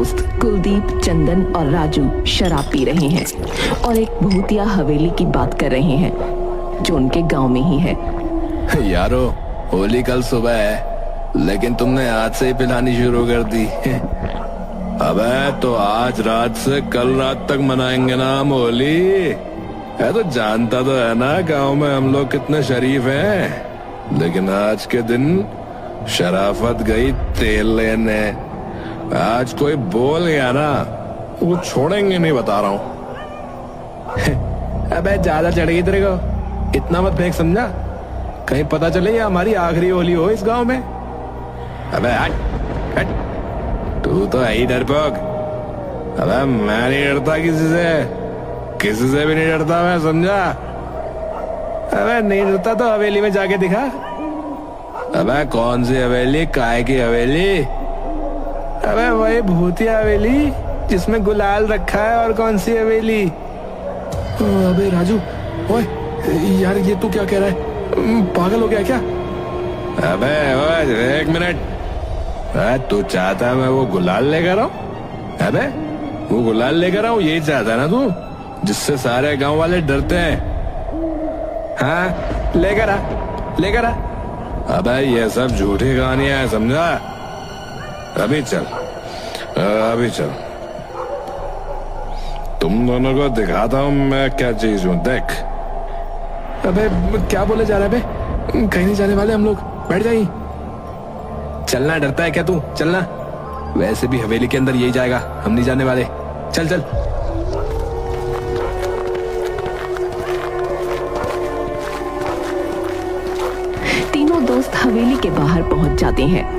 दोस्त कुलदीप, चंदन और राजू शराब पी रहे हैं और एक भूतिया हवेली की बात कर रहे हैं जो उनके गांव में ही है। यारो, होली कल सुबह है लेकिन तुमने आज से ही पिलानी शुरू कर दी। अबे तो आज रात से कल रात तक मनाएंगे ना हम होली। है तो जानता तो है ना गांव में हम लोग कितने शरीफ हैं, लेकिन आज के दिन शराफत गई तेल लेने। आज कोई बोल गया ना वो छोड़ेंगे नहीं, बता रहा हूँ। अबे ज्यादा चढ़ गई तेरे को, इतना मत फेंक समझा, कहीं पता चले ये हमारी आखिरी होली हो इस गांव में। अबे हट हट, तू तो है ही डरपोक। अबे मैं नहीं डरता किसी से भी नहीं डरता मैं, समझा। अबे नहीं डरता तो हवेली में जाके दिखा। अबे कौन सी हवेली, काय की हवेली? अबे वही भूतिया हवेली जिसमें गुलाल रखा है। और कौन सी हवेली? अबे राजू, ओए यार ये तू क्या कह रहा है? पागल हो गया क्या? अबे ओए एक मिनट, तू चाहता है मैं वो गुलाल लेकर आऊं? अबे वो गुलाल लेकर आऊं, यही चाहता है ना तू, जिससे सारे गांव वाले डरते हैं? हाँ लेकर आ। अबे ये सब झूठी कहानियां हैं, समझा। अभी चल तुम दोनों को दिखाता हूँ मैं क्या चीज हूँ, देख। अबे क्या बोले जा रहा है बे? कहीं नहीं जाने वाले हम लोग, बैठ जाइए। चलना डरता है क्या तू? चलना, वैसे भी हवेली के अंदर यही जाएगा, हम नहीं जाने वाले। चल। तीनों दोस्त हवेली के बाहर पहुंच जाते हैं।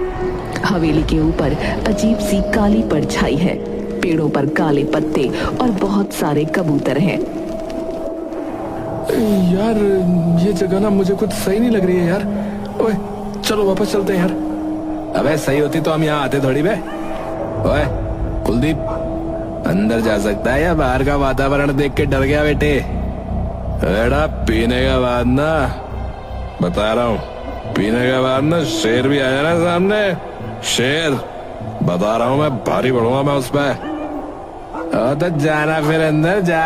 हवेली के ऊपर अजीब सी काली परछाई है, पेड़ों पर काले पत्ते और बहुत सारे कबूतर हैं। यार ये जगह ना मुझे कुछ सही नहीं लग रही है यार। ओए चलो वापस चलते हैं यार। अबे सही होती तो हम यहाँ आते थोड़ी बे। ओए कुलदीप, अंदर जा सकता है या बाहर का वातावरण देख के डर गया बेटे? बेटा पीने के बाद ना, बता रहा हूँ, पीने के बाद ना शेर भी आया ना सामने, शेर, बता रहा हूँ मैं, भारी पड़ूंगा मैं उस पर। तो जाना फिर अंदर जा।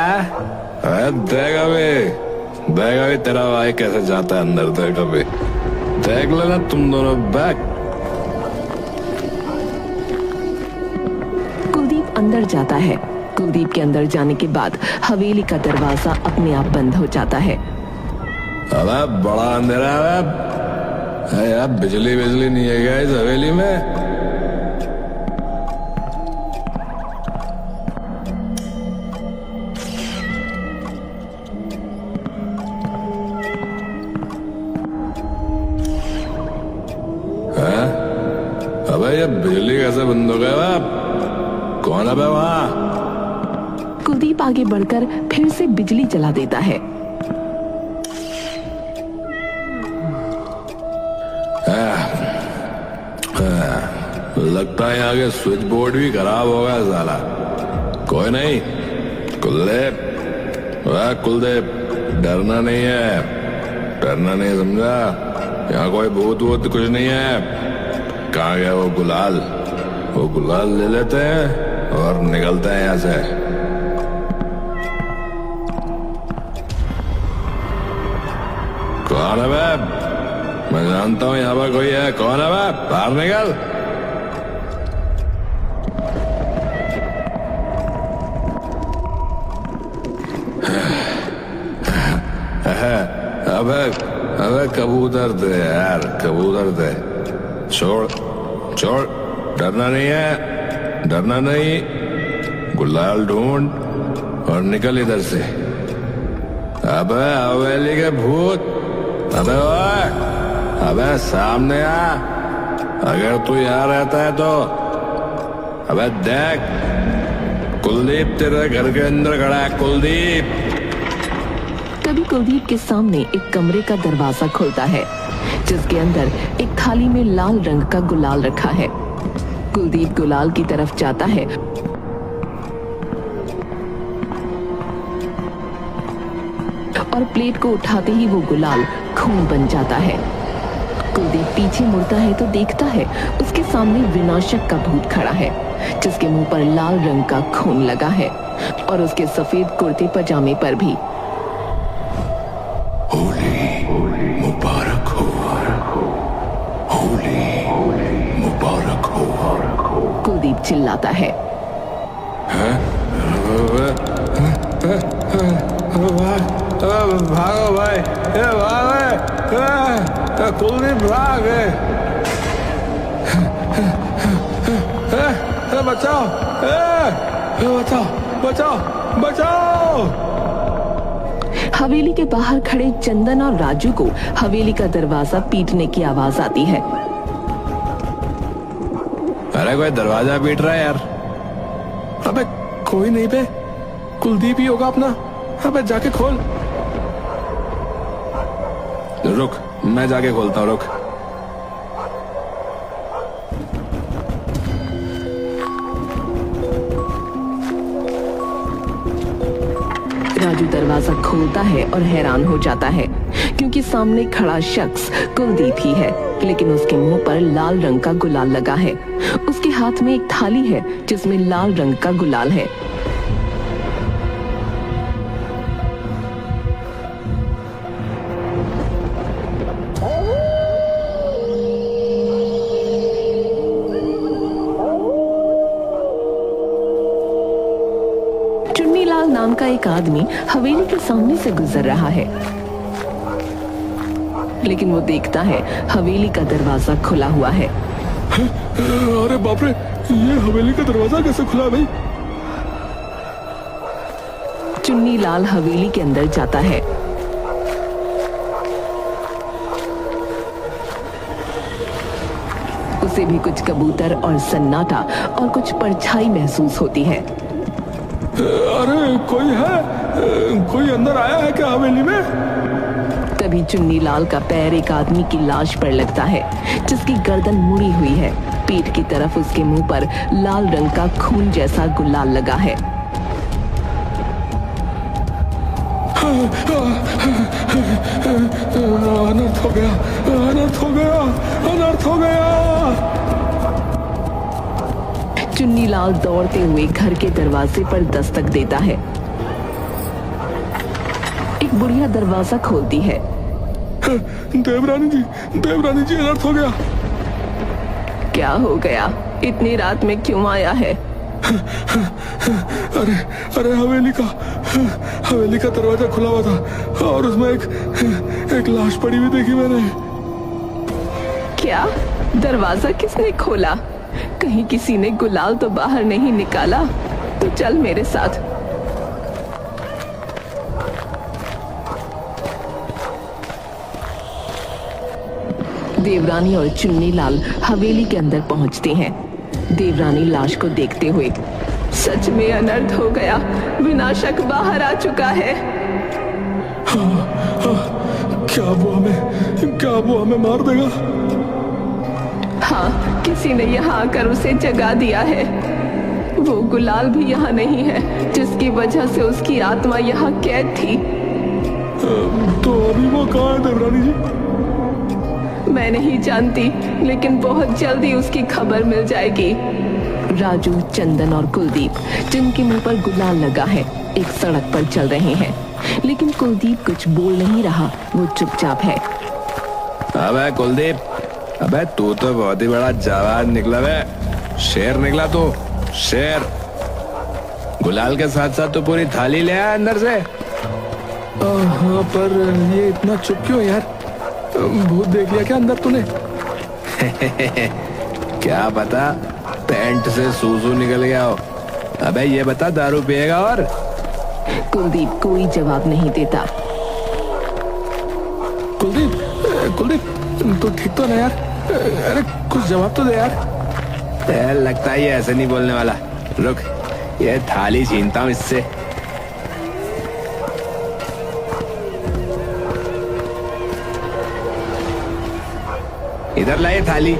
देख अभी तेरा भाई कैसे जाता है अंदर, देख लेना तुम दोनों। बैक कुलदीप अंदर जाता है। कुलदीप के अंदर जाने के बाद हवेली का दरवाजा अपने आप बंद हो जाता है। अबे बड़ा अंधेरा है यार, बिजली नहीं है क्या इस हवेली में? अबे ये बिजली कैसे बंद हो गया? कौन है वहाँ? कुलदीप आगे बढ़कर फिर से बिजली जला देता है। लगता है यहाँ के स्विच बोर्ड भी खराब हो गया साला। कोई नहीं, कुलदीप डरना नहीं है, समझा। यहाँ कोई भूत कुछ नहीं है। कहाँ गया वो गुलाल ले लेते हैं और निकलते हैं यहाँ से। कौन है बे? मैं जानता हूँ यहाँ पर कोई है। कौन है बे? बाहर निकल। अबे कबूतर दे यार, कबूतर दे। छोड़, डरना नहीं। गुलाल ढूंढ और निकल इधर से। अबे हवेली के भूत, अबे सामने आ। अगर तू यहाँ रहता है तो अबे देख, कुलदीप तेरे घर के अंदर खड़ा है। कुलदीप। तभी कुलदीप के सामने एक कमरे का दरवाजा खुलता है, जिसके अंदर एक थाली में लाल रंग का गुलाल रखा है। कुलदीप गुलाल की तरफ जाता है और प्लेट को उठाते ही वो गुलाल खून बन जाता है। कुलदीप पीछे मुड़ता है तो देखता है उसके सामने विनाशक का भूत खड़ा है। जिसके मुंह पर लाल रंग का खून लगा है और उसके सफेद कुर्ते पजामे पर भी। होली मुबारक हो, होली मुबारक हो। कुलदीप चिल्लाता है। भागो भाई, कुलदीप भाग। बचाओ, बचाओ, बचाओ, बचाओ। हवेली के बाहर खड़े चंदन और राजू को हवेली का दरवाजा पीटने की आवाज आती है। अरे कोई दरवाजा पीट रहा है यार। अबे कोई नहीं बे, कुलदीप ही होगा अपना। अबे जाके खोल। रुक, मैं जाके खोलता हूँ, रुक। राजू दरवाजा खोलता है और हैरान हो जाता है क्योंकि सामने खड़ा शख्स कुलदीप ही है, लेकिन उसके मुंह पर लाल रंग का गुलाल लगा है। उसके हाथ में एक थाली है जिसमें लाल रंग का गुलाल है। चुन्नीलाल नाम का एक आदमी हवेली के सामने से गुजर रहा है, लेकिन वो देखता है हवेली का दरवाजा खुला हुआ है। अरे बाप रे, ये हवेली का दरवाजा कैसे खुला भाई? चुन्नीलाल हवेली के अंदर जाता है। उसे भी कुछ कबूतर और सन्नाटा और कुछ परछाई महसूस होती है। अरे कोई है? कोई अंदर आया है क्या हवेली में? तभी चुन्नीलाल का पैर एक आदमी की लाश पर लगता है जिसकी गर्दन मुड़ी हुई है। पीठ की तरफ उसके मुंह पर लाल रंग का खून जैसा गुलाल लगा है। अनर्थ हो गया, अनर्थ हो गया, अनर्थ हो गया। चुन्नीलाल दौड़ते हुए घर के दरवाजे पर दस्तक देता है। एक बुढ़िया दरवाजा खोलती है। देवरानी जी अनर्थ हो गया। क्या हो गया? इतनी रात में क्यों आया है? अरे हवेली का दरवाजा खुला हुआ था और उसमें एक लाश पड़ी हुई देखी मैंने। क्या? दरवाजा किसने खोला? कहीं किसी ने गुलाल तो बाहर नहीं निकाला? तो चल मेरे साथ। देवरानी और चुन्नीलाल हवेली के अंदर पहुंचते हैं। देवरानी लाश को देखते हुए, सच में अनर्थ हो गया, विनाशक बाहर आ चुका है। क्या वो हमें मार देगा? हाँ, किसी ने यहाँ आकर उसे जगा दिया है। वो गुलाल भी यहाँ नहीं है जिसकी वजह से उसकी आत्मा यहाँ कैद थी। तो अभी वो कहाँ है देवरानी जी? मैं नहीं जानती, लेकिन बहुत जल्दी उसकी खबर मिल जाएगी। राजू, चंदन और कुलदीप, जिनके मुंह पर गुलाल लगा है, एक सड़क पर चल रहे हैं, लेकिन कुलदीप कुछ बोल नहीं रहा। वो चुपचाप है। अबे कुलदीप, अबे तू तो बहुत ही बड़ा जवान निकला बे। शेर निकला तू, शेर। गुलाल के साथ साथ तो पूरी थाली ले आया अंदर से। हाँ, पर ये इतना चुप क्यों यार? भूत देख लिया क्या अंदर तूने? क्या पता, पैंट से सूसू निकल गया हो। अबे ये बता, दारू पिएगा? और कुलदीप कोई जवाब नहीं देता। कुलदीप तू ठीक तो नहीं यार? अरे कुछ जवाब तो दे यार। लगता है ये ऐसे नहीं बोलने वाला। रुक, ये थाली छीनता हूँ इससे। इधर लाए थाली।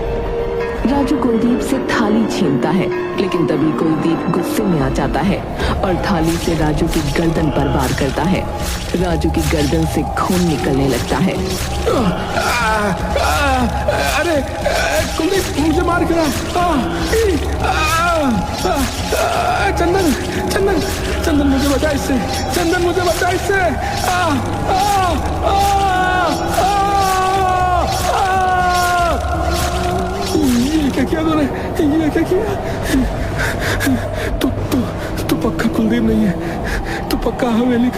राजू कुलदीप से थाली छीनता है, लेकिन तभी कुलदीप गुस्से में आ जाता है और थाली से राजू की गर्दन पर वार करता है। राजू की गर्दन से खून निकलने लगता है। अरे कुलदीप, मुझे मार गिरा। चंदन चंदन चंदन मुझे बचा इससे, चंदन मुझे बचा इससे। ये क्या किया तूने, ये क्या किया? तू पक्का कुलदीप नहीं है, तू पक्का हवेली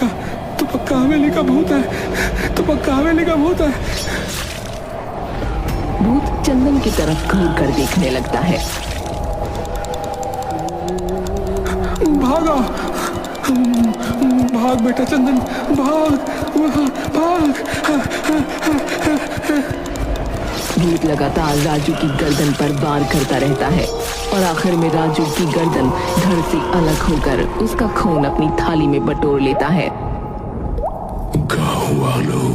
का भूत है, तू पक्का हवेली का भूत है। भूत चंदन की तरफ घूर कर देखने लगता है। भागा, भाग बेटा चंदन, भाग भाग। भूत लगातार राजू की गर्दन पर वार करता रहता है और आखिर में राजू की गर्दन धड़ से अलग होकर उसका खून अपनी थाली में बटोर लेता है। गाँव वालों,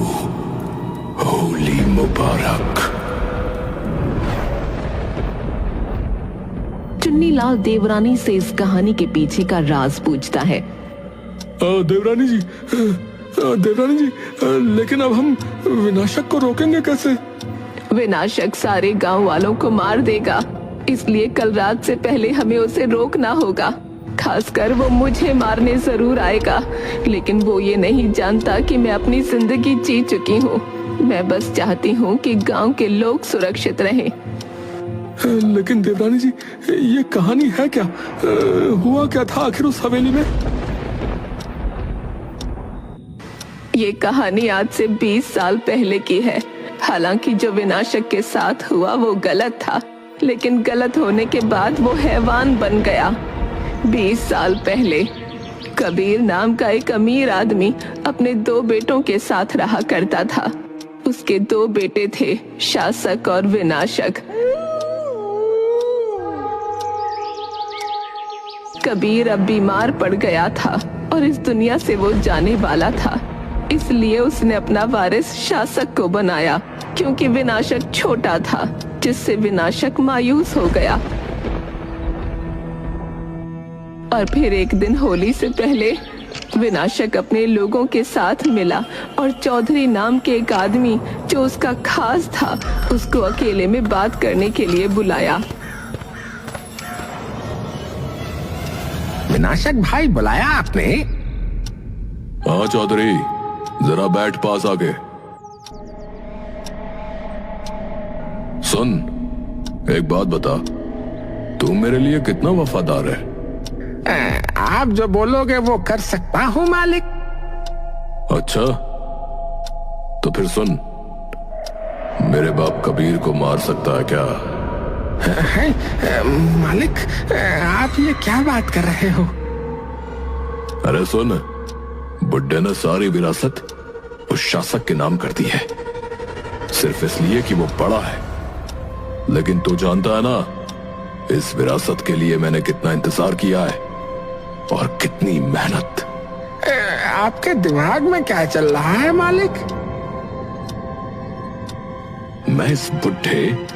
होली मुबारक। चुन्नीलाल देवरानी से इस कहानी के पीछे का राज पूछता है। देवरानी जी, लेकिन अब हम विनाशक को रोकेंगे कैसे? विनाशक सारे गांव वालों को मार देगा, इसलिए कल रात से पहले हमें उसे रोकना होगा। खासकर वो मुझे मारने जरूर आएगा, लेकिन वो ये नहीं जानता कि मैं अपनी जिंदगी जी चुकी हूँ। मैं बस चाहती हूँ कि गांव के लोग सुरक्षित रहें। लेकिन देवरानी जी, ये कहानी है क्या? हुआ क्या था आखिर उस हवेली में? ये कहानी आज से 20 साल पहले की है। हालांकि जो विनाशक के साथ हुआ वो गलत था, लेकिन गलत होने के बाद वो हैवान बन गया। 20 साल पहले कबीर नाम का एक अमीर आदमी अपने 2 बेटों के साथ रहा करता था। उसके 2 बेटे थे, शासक और विनाशक। कबीर अब बीमार पड़ गया था और इस दुनिया से वो जाने वाला था, इसलिए उसने अपना वारिस शासक को बनाया, क्योंकि विनाशक छोटा था, जिससे विनाशक मायूस हो गया। और फिर एक दिन होली से पहले विनाशक अपने लोगों के साथ मिला और चौधरी नाम के एक आदमी जो उसका खास था, उसको अकेले में बात करने के लिए बुलाया। विनाशक भाई, बुलाया आपने? हाँ चौधरी, जरा बैठ पास आके। सुन, एक बात बता, तू मेरे लिए कितना वफादार है? आप जो बोलोगे वो कर सकता हूँ मालिक। अच्छा, तो फिर सुन, मेरे बाप कबीर को मार सकता है क्या? मालिक, आप ये क्या बात कर रहे हो? अरे सुन, बुड्ढे ने सारी विरासत उस शासक के नाम कर दी है, सिर्फ इसलिए कि वो बड़ा है। लेकिन तू जानता है ना, इस विरासत के लिए मैंने कितना इंतजार किया है और कितनी मेहनत। आपके दिमाग में क्या चल रहा है मालिक? मैं इस बुड्ढे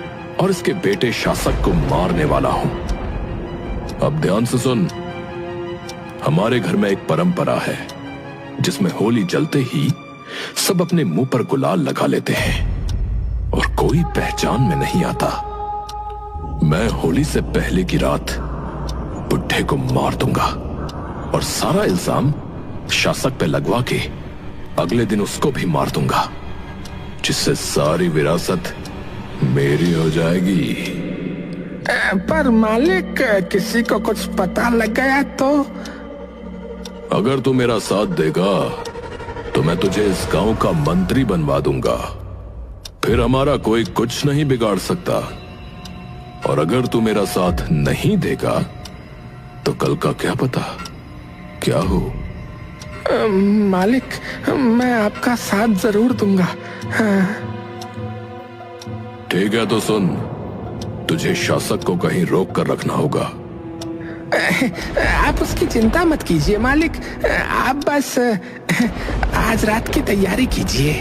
और इसके बेटे शासक को मारने वाला हूं। अब ध्यान से सुन, हमारे घर में एक परंपरा है जिसमें होली जलते ही सब अपने मुंह पर गुलाल लगा लेते हैं और कोई पहचान में नहीं आता। मैं होली से पहले की रात बुड्ढे को मार दूंगा और सारा इल्जाम शासक पे लगवा के अगले दिन उसको भी मार दूंगा, जिससे सारी विरासत मेरी हो जाएगी। पर मालिक, किसी को कुछ पता लग गया तो? अगर तू मेरा साथ देगा तो मैं तुझे इस गांव का मंत्री बनवा दूंगा, फिर हमारा कोई कुछ नहीं बिगाड़ सकता। और अगर तू मेरा साथ नहीं देगा तो कल का क्या पता क्या हो। मालिक, मैं आपका साथ जरूर दूंगा। ठीक है, तो सुन, तुझे शासक को कहीं रोक कर रखना होगा। आप उसकी चिंता मत कीजिए मालिक, आप बस आज रात की तैयारी कीजिए।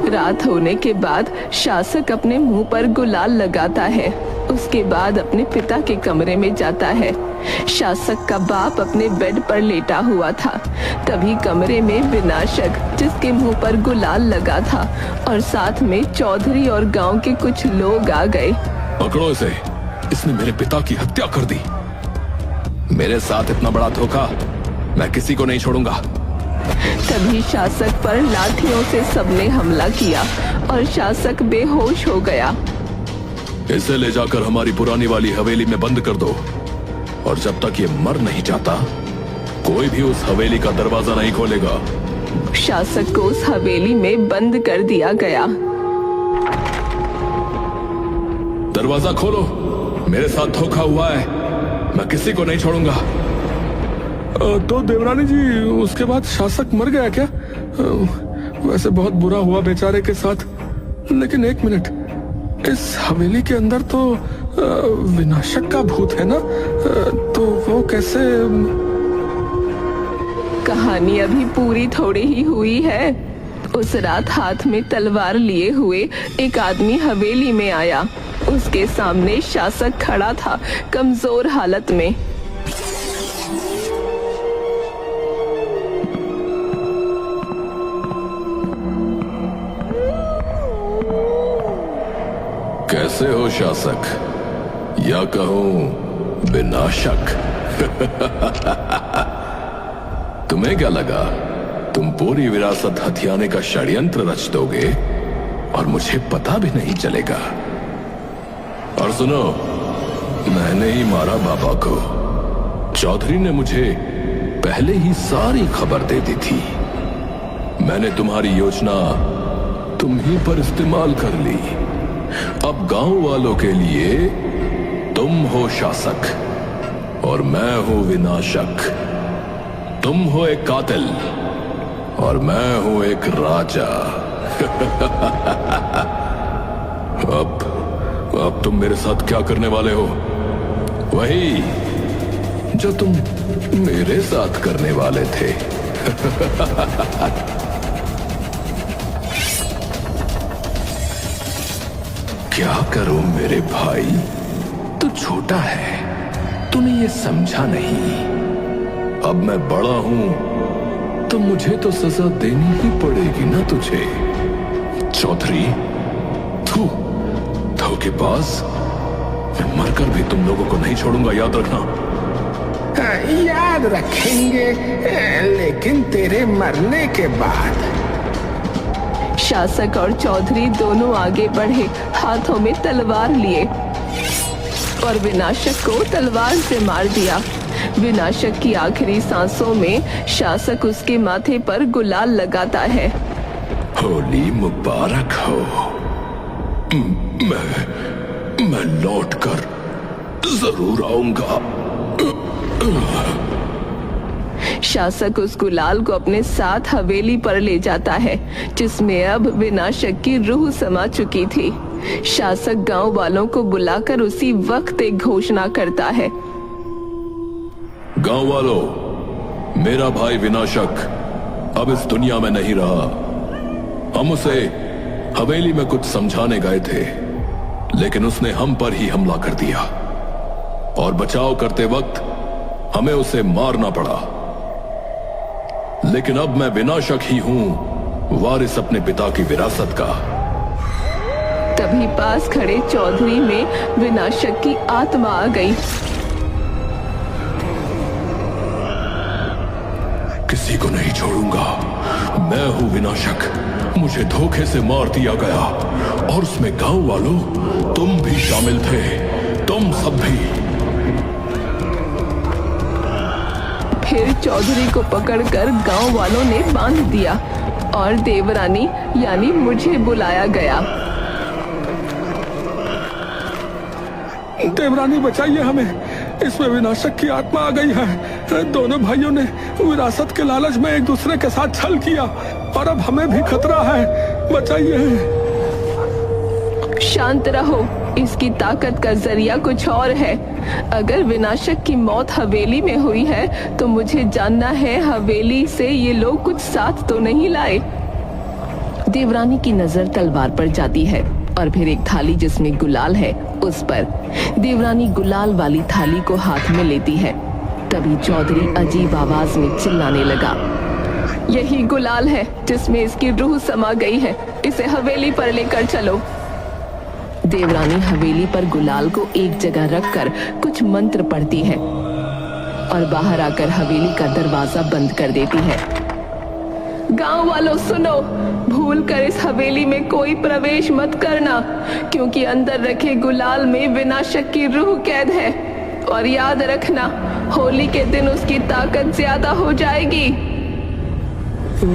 रात होने के बाद शासक अपने मुंह पर गुलाल लगाता है। उस उसके बाद अपने पिता के कमरे में जाता है। शासक का बाप अपने बेड पर लेटा हुआ था। तभी कमरे में विनाशक, जिसके मुंह पर गुलाल लगा था, और साथ में चौधरी और गांव के कुछ लोग आ गए। पकड़ो इसे, इसने मेरे पिता की हत्या कर दी। मेरे साथ इतना बड़ा धोखा मैं किसी को नहीं छोड़ूंगा। तभी शासक पर लाठियों से सबने हमला किया और शासक बेहोश हो गया। इसे ले जाकर हमारी पुरानी वाली हवेली में बंद कर दो, और जब तक ये मर नहीं जाता कोई भी उस हवेली का दरवाजा नहीं खोलेगा। शासक को उस हवेली में बंद कर दिया गया। दरवाजा खोलो, मेरे साथ धोखा हुआ है, मैं किसी को नहीं छोड़ूंगा। तो देवरानी जी, उसके बाद शासक मर गया क्या? वैसे बहुत बुरा हुआ बेचारे के साथ, लेकिन एक मिनट, इस हवेली के अंदर तो विनाशक का भूत है ना? तो वो कैसे? कहानी अभी पूरी थोड़ी ही हुई है। उस रात हाथ में तलवार लिए हुए एक आदमी हवेली में आया। उसके सामने शासक खड़ा था, कमजोर हालत में। कैसे हो शासक, या कहूं विनाशक? तुम्हें क्या लगा तुम पूरी विरासत हथियाने का षड्यंत्र रच दोगे और मुझे पता भी नहीं चलेगा? और सुनो, मैंने ही मारा बाबा को। चौधरी ने मुझे पहले ही सारी खबर दे दी थी। मैंने तुम्हारी योजना तुम ही पर इस्तेमाल कर ली। अब गांव वालों के लिए तुम हो शासक और मैं हूं विनाशक। तुम हो एक कातिल और मैं हूं एक राजा। अब तुम मेरे साथ क्या करने वाले हो? वही जो तुम मेरे साथ करने वाले थे। क्या करूं मेरे भाई, तू छोटा है, तूने ये समझा नहीं। अब मैं बड़ा हूं तो मुझे तो सजा देनी ही पड़ेगी ना तुझे। चौधरी, तू धोखेबाज, मैं मरकर भी तुम लोगों को नहीं छोड़ूंगा, याद रखना। याद रखेंगे, लेकिन तेरे मरने के बाद। शासक और चौधरी दोनों आगे बढ़े, हाथों में तलवार लिए, और विनाशक को तलवार से मार दिया। विनाशक की आखिरी सांसों में शासक उसके माथे पर गुलाल लगाता है। होली मुबारक हो। मैं लौट कर जरूर आऊंगा। शासक उस गुलाल को अपने साथ हवेली पर ले जाता है, जिसमें अब विनाशक की रूह समा चुकी थी। शासक गांव वालों को बुलाकर उसी वक्त एक घोषणा करता है। गांव वालों, मेरा भाई विनाशक अब इस दुनिया में नहीं रहा। हम उसे हवेली में कुछ समझाने गए थे, लेकिन उसने हम पर ही हमला कर दिया, और बचाव करते वक्त हमें उसे मारना पड़ा। लेकिन अब मैं विनाशक ही हूं, वारिस अपने पिता की विरासत का। तभी पास खड़े चौधरी में विनाशक की आत्मा आ गई। किसी को नहीं छोड़ूंगा, मैं हूं विनाशक। मुझे धोखे से मार दिया गया, और उसमें गांव वालों तुम भी शामिल थे, तुम सब भी। फिर चौधरी को पकड़कर गांव वालों ने बांध दिया, और देवरानी यानी मुझे बुलाया गया। देवरानी, बचाइए हमें, इसमें विनाशक की आत्मा आ गई है। दोनों भाइयों ने विरासत के लालच में एक दूसरे के साथ छल किया, और अब हमें भी खतरा है, बचाइए। शांत रहो, इसकी ताकत का जरिया कुछ और है। अगर विनाशक की मौत हवेली में हुई है तो मुझे जानना है हवेली से ये लोग कुछ साथ तो नहीं लाए। देवरानी की नजर तलवार पर जाती है। और फिर एक थाली जिसमें गुलाल है उस पर। देवरानी गुलाल वाली थाली को हाथ में लेती है। तभी चौधरी अजीब आवाज में चिल्लाने लगा, यही गुलाल है जिसमें इसकी रूह समा गई है, इसे हवेली पर लेकर चलो। देवरानी हवेली पर गुलाल को एक जगह रखकर कुछ मंत्र पढ़ती है और बाहर आकर हवेली का दरवाजा बंद कर देती है। गांव वालों सुनो, भूल कर इस हवेली में कोई प्रवेश मत करना, क्योंकि अंदर रखे गुलाल में विनाशक की रूह कैद है। और याद रखना, होली के दिन उसकी ताकत ज्यादा हो जाएगी।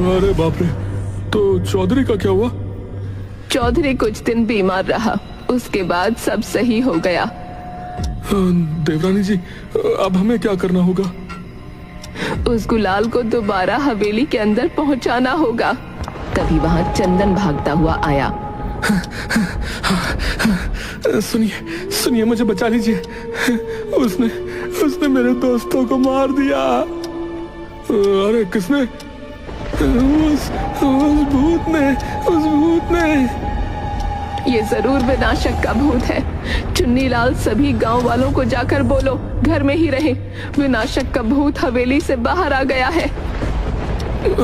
अरे बाप रे, तो चौधरी का क्या हुआ? चौधरी कुछ दिन बीमार रहा, उसके बाद सब सही हो गया। देवरानी जी, अब हमें क्या करना होगा? उस गुलाल को दोबारा हवेली के अंदर पहुंचाना होगा। तभी वहां चंदन भागता हुआ आया। सुनिए सुनिए, मुझे बचा लीजिए, उसने मेरे दोस्तों को मार दिया। अरे किसने? उस भूत ने। ये जरूर विनाशक का भूत है। चुन्नीलाल, सभी गांव वालों को जाकर बोलो घर में ही रहे, विनाशक का भूत हवेली से बाहर आ गया है।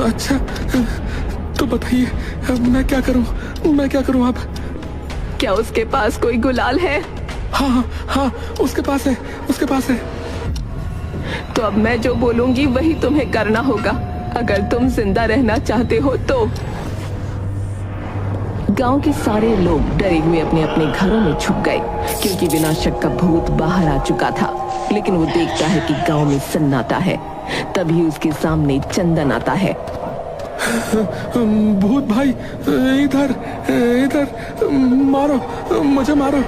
अच्छा, तो बताइए अब मैं क्या करूं अब? क्या उसके पास कोई गुलाल है? हाँ, उसके पास है। तो अब मैं जो बोलूंगी वही तुम्हें करना होगा, अगर तुम जिंदा रहना चाहते हो तो। गांव के सारे लोग डरे हुए अपने अपने घरों में छुप गए, क्योंकि विनाशक का भूत बाहर आ चुका था। लेकिन वो देखता है कि गांव में सन्नाटा है। तभी उसके सामने चंदन आता है। भूत भाई, इधर मारो, मुझे मारो।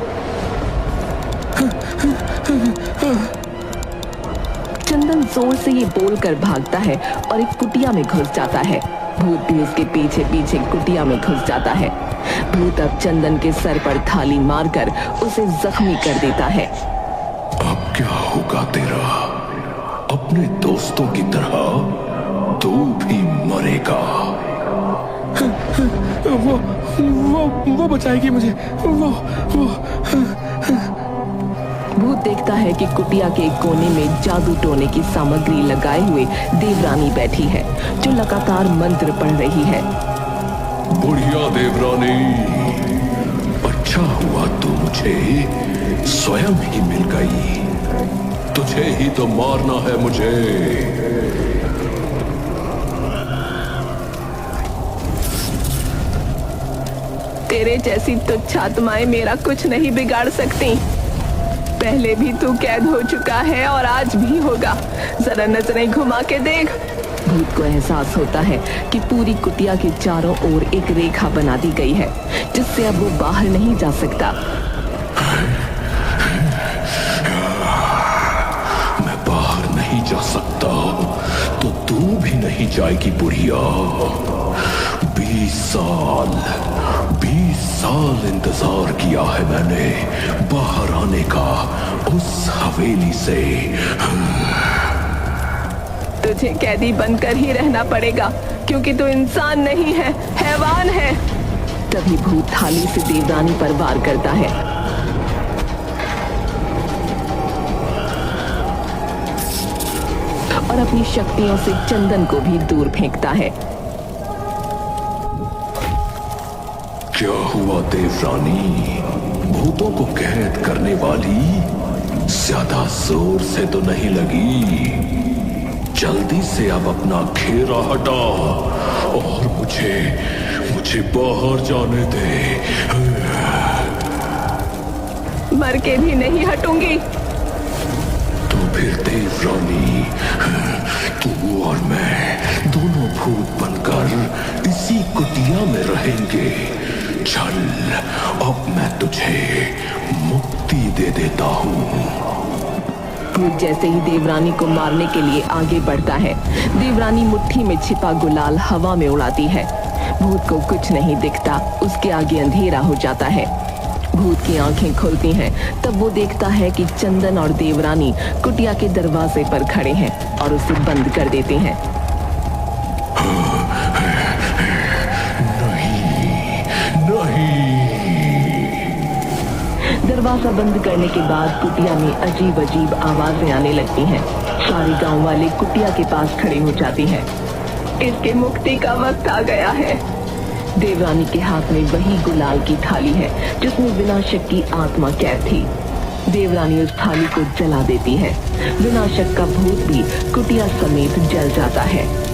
चंदन जोर से ये बोलकर भागता है और एक कुटिया में घुस जाता है। भूत भी उसके पीछे पीछे कुटिया में घुस जाता है। भूत अब चंदन के सर पर थाली मारकर उसे जख्मी कर देता है। अब क्या होगा तेरा? अपने दोस्तों की तरह तू भी मरेगा। वो बचाएगी मुझे। भूत देखता है कि कुटिया के कोने में जादू टोने की सामग्री लगाए हुए देवरानी बैठी है, जो लगातार मंत्र पढ़ रही है। बुढ़िया देवरानी, अच्छा हुआ तू मुझे स्वयं ही मिल गई। तुझे ही तो मारना है मुझे। तेरे जैसी तुच्छ आत्माएं मेरा कुछ नहीं बिगाड़ सकती। पहले भी तू कैद हो चुका है और आज भी होगा। जरा नजरें घुमा के देख। भूत को एहसास होता है कि पूरी कुटिया के चारों ओर एक रेखा बना दी गई है, जिससे अब वो बाहर नहीं जा सकता। मैं बाहर नहीं जा सकता तो तू भी नहीं जाएगी बुढ़िया। 20 साल इंतजार किया है मैंने बाहर आने का उस हवेली से। तुझे कैदी बनकर ही रहना पड़ेगा, क्योंकि तू इंसान नहीं है, हैवान है। तभी भूत थाली से देवरानी पर वार करता है। और अपनी शक्तियों से चंदन को भी दूर फेंकता है। क्या हुआ देवरानी? भूतों को कैद करने वाली ज्यादा जोर से तो नहीं लगी। जल्दी से अब अपना घेरा हटा और मुझे बाहर जाने दे। मर के भी नहीं हटूंगी। तो फिर देवरानी, तू और मैं दोनों भूत बनकर इसी कुटिया में रहेंगे। चल, अब मैं तुझे मुक्ति दे देता हूँ। भूत जैसे ही देवरानी को मारने के लिए आगे बढ़ता है, देवरानी मुट्ठी में छिपा गुलाल हवा में उड़ाती है। भूत को कुछ नहीं दिखता, उसके आगे अंधेरा हो जाता है। भूत की आंखें खुलती हैं, तब वो देखता है कि चंदन और देवरानी कुटिया के दरवाजे पर खड़े हैं और उसे बंद कर देते हैं। नहीं, दरवाजा बंद करने के बाद कुटिया में अजीब अजीब आवाजें आने लगती हैं। सारे गांव वाले कुटिया के पास खड़े हो जाते हैं। इसके मुक्ति का वक्त आ गया है। देवरानी के हाथ में वही गुलाल की थाली है जिसमें विनाशक की आत्मा कैद थी। देवरानी उस थाली को जला देती है। विनाशक का भूत भी कुटिया समेत जल जाता है।